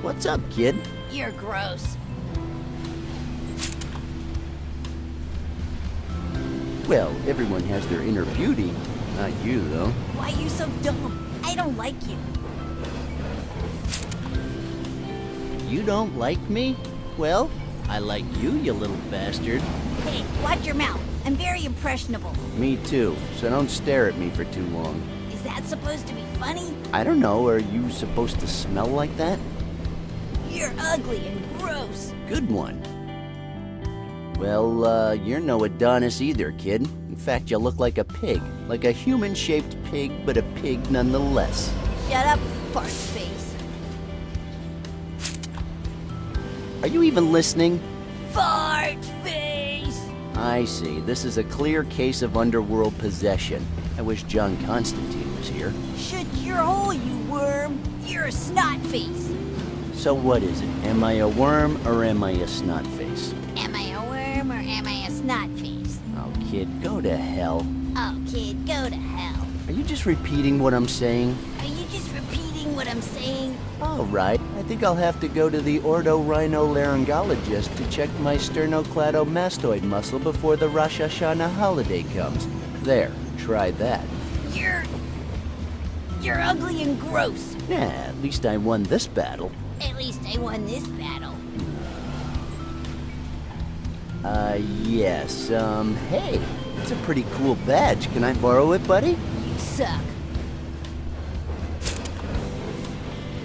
What's up, kid? You're gross. Well, everyone has their inner beauty. Not you, though. Why you so dumb? I don't like you. You don't like me? Well, I like you, you little bastard. Hey, watch your mouth. I'm very impressionable. Me too, so don't stare at me for too long. Is that supposed to be funny? I don't know, are you supposed to smell like that? You're ugly and gross. Good one. Well, you're no Adonis either, kid. In fact, you look like a pig. Like a human-shaped pig, but a pig nonetheless. Shut up, fart face. Are you even listening? Fart face! I see. This is a clear case of underworld possession. I wish John Constantine was here. Shut your hole, you worm. You're a snot face. So what is it? Am I a worm or am I a snot face? Am I a worm or am I a snot face? Oh, kid, go to hell. Oh, kid, go to hell. Are you just repeating what I'm saying? Are you just repeating what I'm saying? All right. I think I'll have to go to the ortorhinolaryngologist to check my sternocleidomastoid muscle before the Rosh Hashanah holiday comes. There, try that. You're ugly and gross. Yeah, at least I won this battle. At least I won this battle. Yes, hey, it's a pretty cool badge. Can I borrow it, buddy? You suck.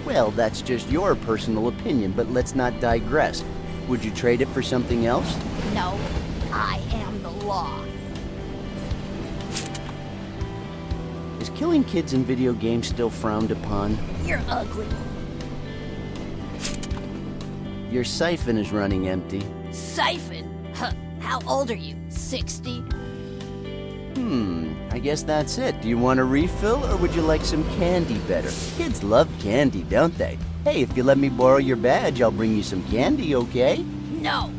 Well, that's just your personal opinion, but let's not digress. Would you trade it for something else? No, I am the law. Is killing kids in video games still frowned upon? You're ugly. Your siphon is running empty. Siphon? Huh. How old are you? 60? I guess that's it. Do you want a refill, or would you like some candy better? Kids love candy, don't they? Hey, if you let me borrow your badge, I'll bring you some candy, okay? No.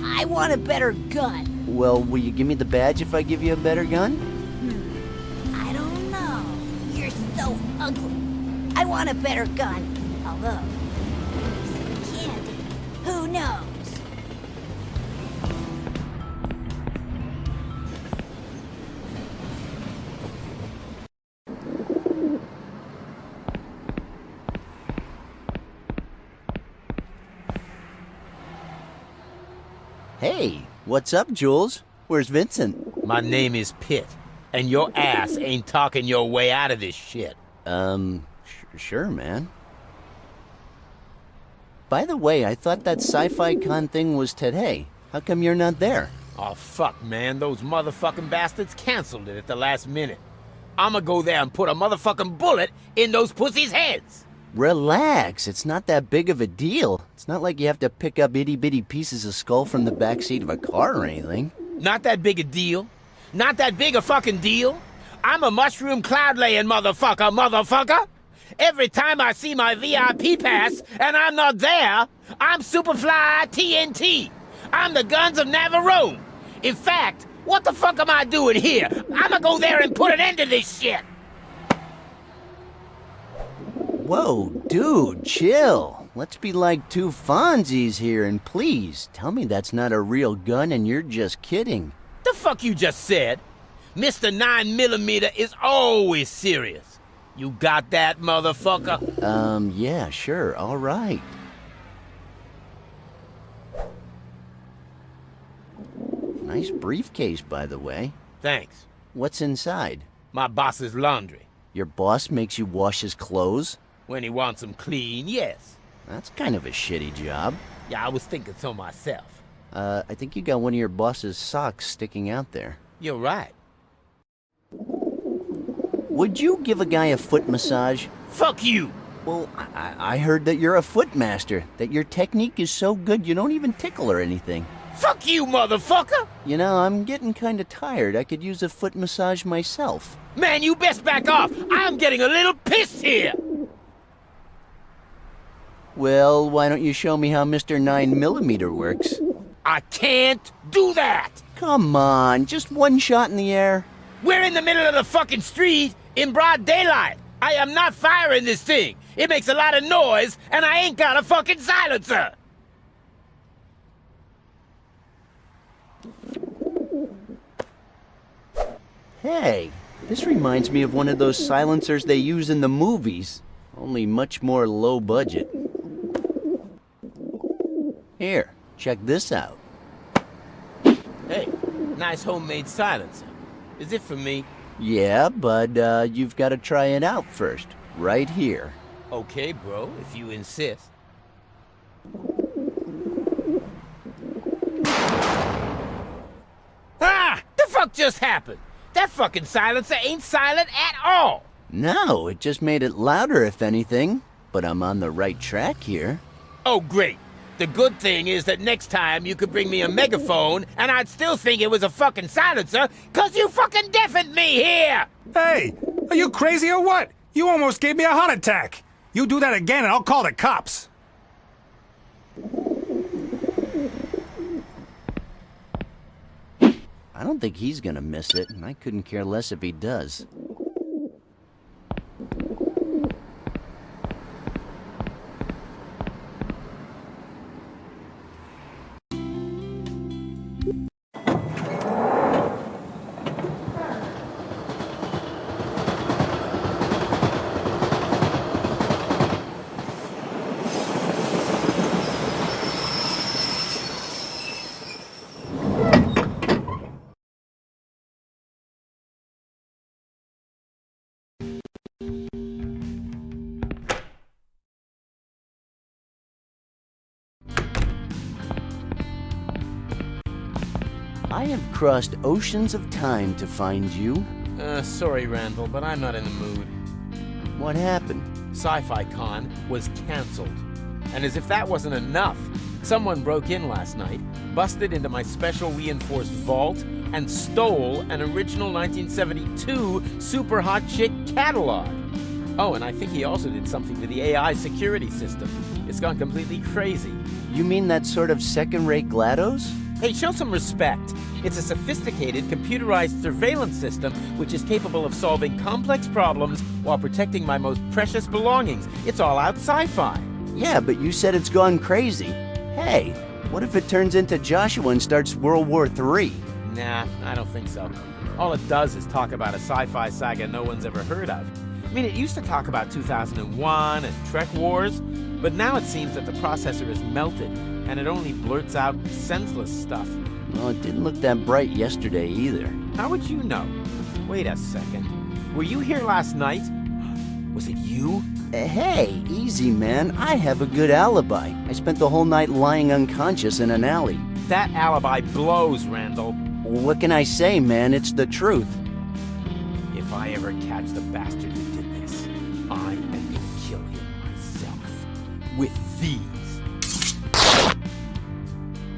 I want a better gun. Well, will you give me the badge if I give you a better gun? I don't know. You're so ugly. I want a better gun. Although, some candy. Who knows? Hey, what's up, Jules? Where's Vincent? My name is Pitt, and your ass ain't talking your way out of this shit. Sure, man. By the way, I thought that Sci-Fi-Con thing was today. How come you're not there? Oh, fuck, man. Those motherfucking bastards canceled it at the last minute. I'ma go there and put a motherfucking bullet in those pussies' heads. Relax, it's not that big of a deal. It's not like you have to pick up itty-bitty pieces of skull from the backseat of a car or anything. Not that big a deal. Not that big a fucking deal. I'm a mushroom cloud-laying motherfucker. Every time I see my VIP pass and I'm not there, I'm Superfly TNT. I'm the Guns of Navarone. In fact, what the fuck am I doing here? I'ma go there and put an end to this shit. Whoa, dude, chill. Let's be like two Fonzies here, and please, tell me that's not a real gun and you're just kidding. The fuck you just said? Mr. 9mm is always serious. You got that, motherfucker? Yeah, sure, all right. Nice briefcase, by the way. Thanks. What's inside? My boss's laundry. Your boss makes you wash his clothes? When he wants them clean, yes. That's kind of a shitty job. Yeah, I was thinking so myself. I think you got one of your boss's socks sticking out there. You're right. Would you give a guy a foot massage? Fuck you! Well, I heard that you're a foot master, that your technique is so good you don't even tickle or anything. Fuck you, motherfucker! You know, I'm getting kind of tired. I could use a foot massage myself. Man, you best back off! I'm getting a little pissed here! Well, why don't you show me how Mr. 9mm works? I can't do that! Come on, just one shot in the air. We're in the middle of the fucking street in broad daylight. I am not firing this thing. It makes a lot of noise, and I ain't got a fucking silencer. Hey, this reminds me of one of those silencers they use in the movies, only much more low budget. Here, check this out. Hey, nice homemade silencer. Is it for me? Yeah, but you've got to try it out first, right here. Okay, bro, if you insist. Ah! The fuck just happened? That fucking silencer ain't silent at all! No, it just made it louder if anything, but I'm on the right track here. Oh, great. The good thing is that next time you could bring me a megaphone and I'd still think it was a fucking silencer, 'cause you fucking deafened me here! Hey, are you crazy or what? You almost gave me a heart attack. You do that again and I'll call the cops. I don't think he's gonna miss it, and I couldn't care less if he does. I have crossed oceans of time to find you. Sorry, Randal, but I'm not in the mood. What happened? Sci-Fi-Con was canceled. And as if that wasn't enough, someone broke in last night, busted into my special reinforced vault, and stole an original 1972 Super Hot Chick catalog. Oh, and I think he also did something to the AI security system. It's gone completely crazy. You mean that sort of second-rate GLaDOS? Hey, show some respect. It's a sophisticated, computerized surveillance system which is capable of solving complex problems while protecting my most precious belongings. It's all out sci-fi. Yeah, but you said it's gone crazy. Hey, what if it turns into Joshua and starts World War III? Nah, I don't think so. All it does is talk about a sci-fi saga no one's ever heard of. I mean, it used to talk about 2001 and Trek Wars, but now it seems that the processor is melted, and it only blurts out senseless stuff. Well, it didn't look that bright yesterday either. How would you know? Wait a second. Were you here last night? Was it you? Hey, easy, man. I have a good alibi. I spent the whole night lying unconscious in an alley. That alibi blows, Randal. What can I say, man? It's the truth. If I ever catch the bastard who did this, I am gonna kill him myself. With these.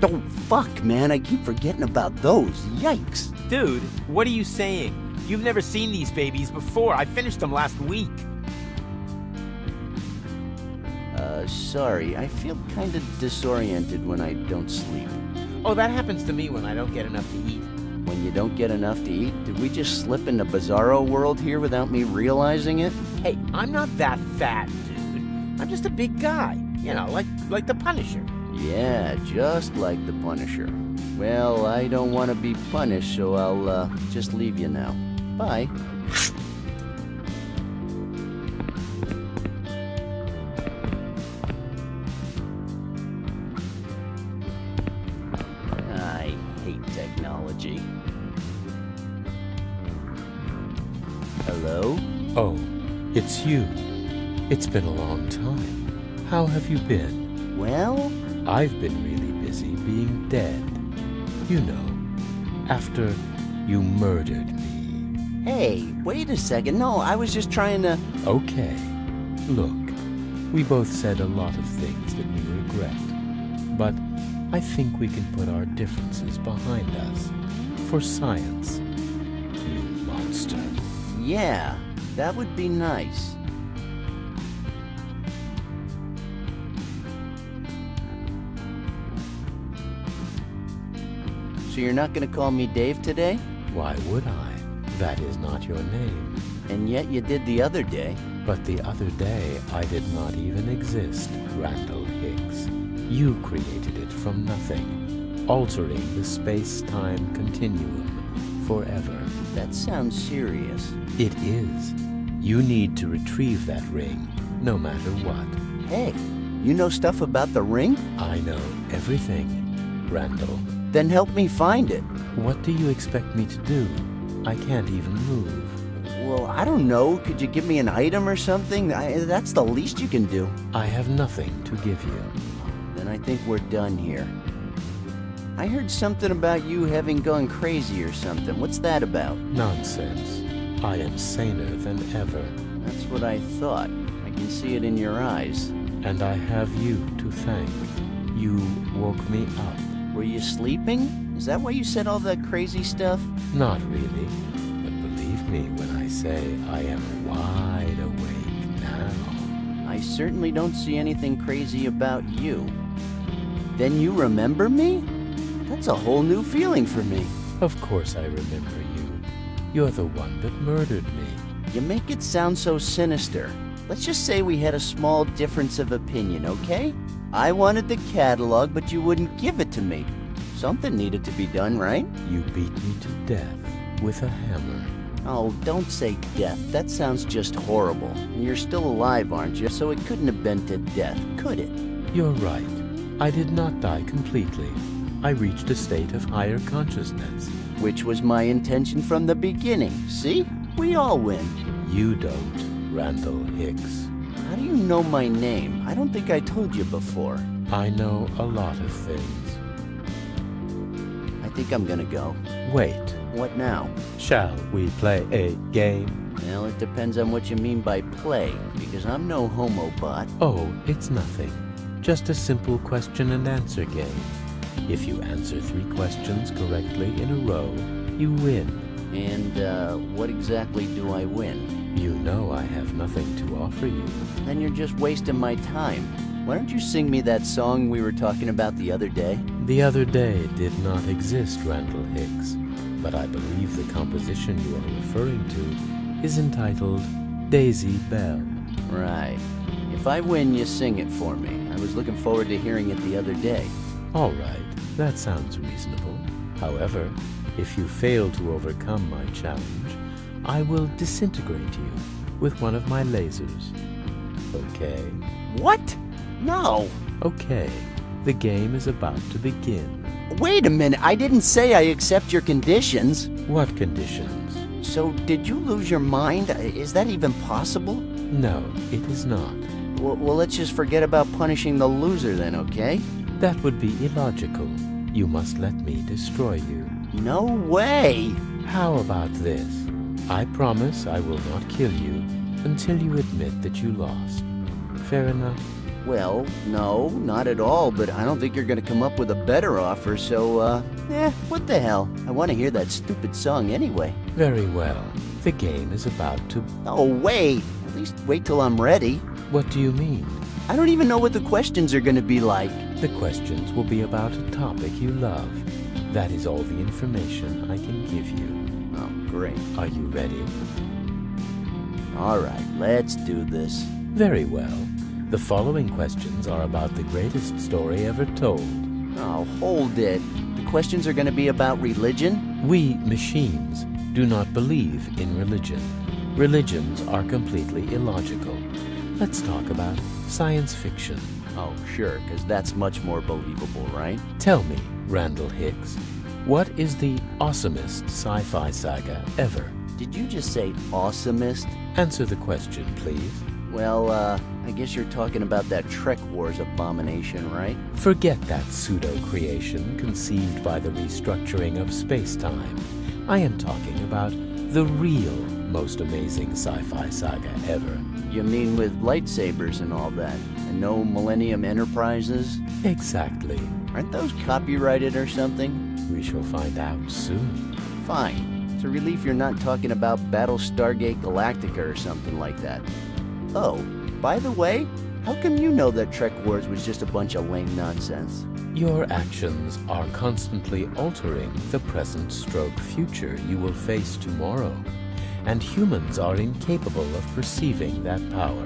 Oh, fuck, man. I keep forgetting about those. Yikes. Dude, what are you saying? You've never seen these babies before. I finished them last week. Sorry. I feel kind of disoriented when I don't sleep. Oh, that happens to me when I don't get enough to eat. When you don't get enough to eat? Did we just slip into Bizarro world here without me realizing it? Hey, I'm not that fat, dude. I'm just a big guy. You know, like the Punisher. Yeah, just like the Punisher. Well, I don't want to be punished, so I'll just leave you now. Bye. I hate technology. Hello? Oh, it's you. It's been a long time. How have you been? Well? I've been really busy being dead. You know, after you murdered me. Hey, wait a second. No, I was just trying to... Okay. Look, we both said a lot of things that we regret. But I think we can put our differences behind us. For science. You monster. Yeah, that would be nice. So you're not gonna call me Dave today? Why would I? That is not your name. And yet you did the other day. But the other day I did not even exist, Randal Hicks. You created it from nothing, altering the space-time continuum forever. That sounds serious. It is. You need to retrieve that ring, no matter what. Hey, you know stuff about the ring? I know everything, Randal. Then help me find it. What do you expect me to do? I can't even move. Well, I don't know. Could you give me an item or something? That's the least you can do. I have nothing to give you. Then I think we're done here. I heard something about you having gone crazy or something. What's that about? Nonsense. I am saner than ever. That's what I thought. I can see it in your eyes. And I have you to thank. You woke me up. Were you sleeping? Is that why you said all that crazy stuff? Not really. But believe me when I say I am wide awake now. I certainly don't see anything crazy about you. Then you remember me? That's a whole new feeling for me. Of course I remember you. You're the one that murdered me. You make it sound so sinister. Let's just say we had a small difference of opinion, okay? I wanted the catalog, but you wouldn't give it to me. Something needed to be done, right? You beat me to death with a hammer. Oh, don't say death. That sounds just horrible. And you're still alive, aren't you? So it couldn't have been to death, could it? You're right. I did not die completely. I reached a state of higher consciousness. Which was my intention from the beginning. See? We all win. You don't, Randal Hicks. How do you know my name? I don't think I told you before. I know a lot of things. I think I'm gonna go. Wait. What now? Shall we play a game? Well, it depends on what you mean by play, because I'm no homobot. Oh, it's nothing. Just a simple question and answer game. If you answer 3 questions correctly in a row, you win. And, what exactly do I win? You know I have nothing to offer you. Then you're just wasting my time. Why don't you sing me that song we were talking about the other day? The other day did not exist, Randal Hicks, but I believe the composition you are referring to is entitled Daisy Bell. Right. If I win, you sing it for me. I was looking forward to hearing it the other day. All right, that sounds reasonable. However, if you fail to overcome my challenge, I will disintegrate you with one of my lasers. Okay? What? No. Okay. The game is about to begin. Wait a minute. I didn't say I accept your conditions. What conditions? So, did you lose your mind? Is that even possible? No, it is not. Well, let's just forget about punishing the loser then, okay? That would be illogical. You must let me destroy you. No way! How about this? I promise I will not kill you until you admit that you lost. Fair enough? Well, no, not at all, but I don't think you're gonna come up with a better offer, so, what the hell? I want to hear that stupid song anyway. Very well. The game is about to... Oh, wait! At least wait till I'm ready. What do you mean? I don't even know what the questions are gonna be like. The questions will be about a topic you love. That is all the information I can give you. Oh, great. Are you ready? All right, let's do this. Very well. The following questions are about the greatest story ever told. Oh, hold it. The questions are gonna be about religion? We, machines, do not believe in religion. Religions are completely illogical. Let's talk about science fiction. Oh, sure, because that's much more believable, right? Tell me, Randal Hicks, what is the awesomest sci-fi saga ever? Did you just say awesomest? Answer the question, please. Well, I guess you're talking about that Trek Wars abomination, right? Forget that pseudo-creation conceived by the restructuring of space-time. I am talking about the real most amazing sci-fi saga ever. You mean with lightsabers and all that? And no Millennium Enterprises? Exactly. Aren't those copyrighted or something? We shall find out soon. Fine. It's a relief you're not talking about Battle Stargate Galactica or something like that. Oh, by the way, how come you know that Trek Wars was just a bunch of lame nonsense? Your actions are constantly altering the present stroke future you will face tomorrow. and humans are incapable of perceiving that power.